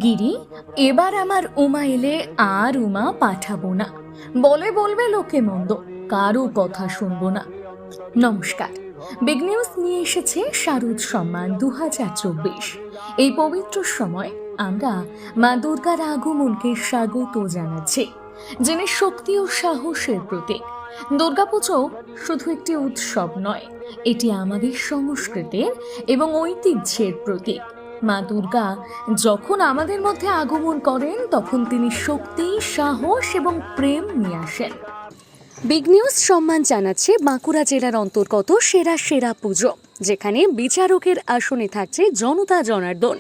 গিরি, এবার আমার উমা এলে আর উমা পাঠাবো না। বলবে লোকে মন্দ, কারো কথা শুনবো না। নমস্কার, বিগ নিউজ নিয়ে এসেছে শারদ সম্মান 2024। এই পবিত্র সময় আমরা মা দুর্গার আগমনকে স্বাগত জানাচ্ছি, যিনি শক্তি ও সাহসের প্রতীক। দুর্গাপুজো শুধু একটি উৎসব নয়, এটি আমাদের সংস্কৃতির এবং ঐতিহ্যের প্রতীক। মা দুর্গা যখন আমাদের মধ্যে আগমন করেন, তখন তিনি শক্তি, সাহস এবং প্রেম নিয়ে আসেন। বিগ নিউজ সম্মান জানাচ্ছে বাঁকুড়া জেলার অন্তর্গত সেরা পুজো, যেখানে বিচারকের আসনে থাকছে জনতা জনার্দন।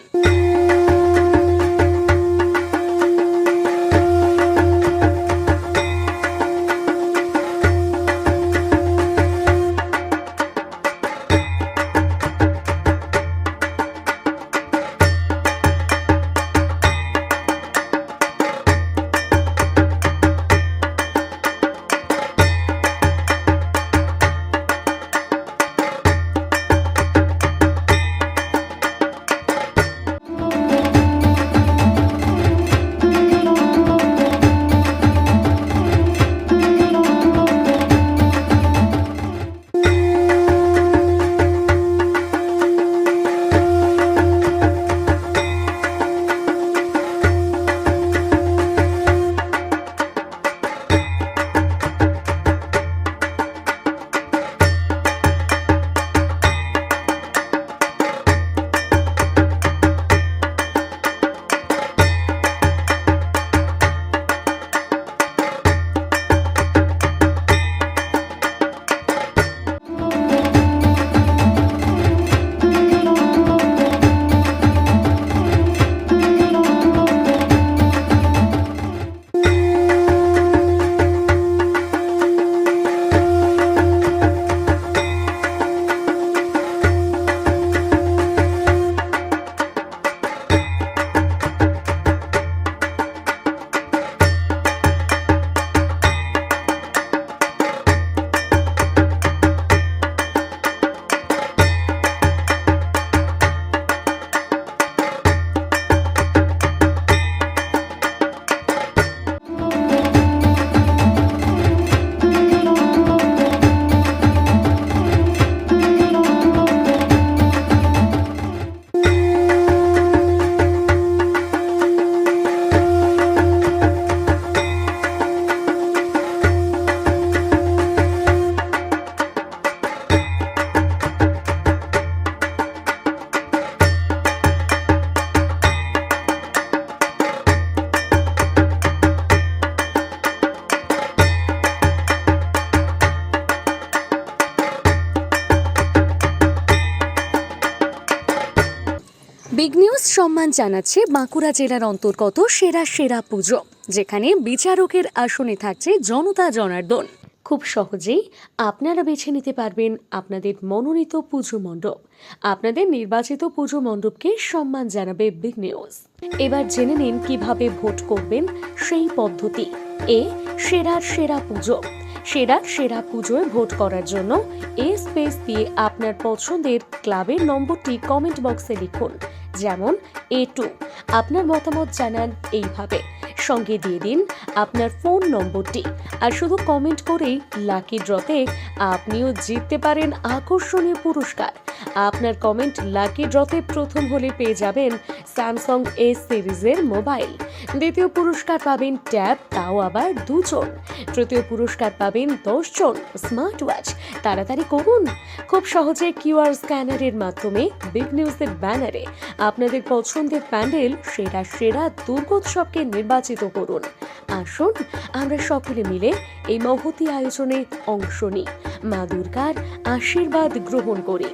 বিগ নিউজ সম্মান জানাচ্ছে বাঁকুড়া জেলার অন্তর্গত সেরা পুজো, যেখানে বিচারকের আসনে থাকছে জনতা জনার্দন। খুব সহজেই আপনারা বেছে নিতে পারবেন আপনাদের মনোনীত পুজো মণ্ডপ। আপনাদের নির্বাচিত পুজো মণ্ডপকে সম্মান জানাবে বিগ নিউজ। এবার জেনে নিন কিভাবে ভোট করবেন সেই পদ্ধতি। সেরা পুজো। সেরা পুজোয় ভোট করার জন্য স্পেস দিয়ে আপনার পছন্দের ক্লাবের নম্বরটি কমেন্ট বক্সে লিখুন। যেমন A2। আপনার মতামত জানান এইভাবে, সঙ্গে দিয়ে দিন আপনার ফোন নম্বরটি, আর শুধু কমেন্ট করেই লাকি ড্রতে আপনিও জিততে পারেন আকর্ষণীয় পুরস্কার। আপনার কমেন্ট লাকি ড্রতে প্রথম হলে পেয়ে যাবেন স্যামসাং S সিরিজের মোবাইল। দ্বিতীয় পুরস্কার পাবেন ট্যাব, তাও আবার 2 জন। তৃতীয় পুরস্কার পাবেন 10 জন স্মার্ট ওয়াচ। তাড়াতাড়ি করুন, খুব সহজে QR স্ক্যানারের মাধ্যমে বিগ নিউজের ব্যানারে আপনাদের পছন্দের প্যান্ডেল সেরা দুর্গোৎসবকে নির্বাচিত করুন। আসুন আমরা সকলে মিলে এই মহতী আয়োজনে অংশ নিই, মা দুর্গার আশীর্বাদ গ্রহণ করি।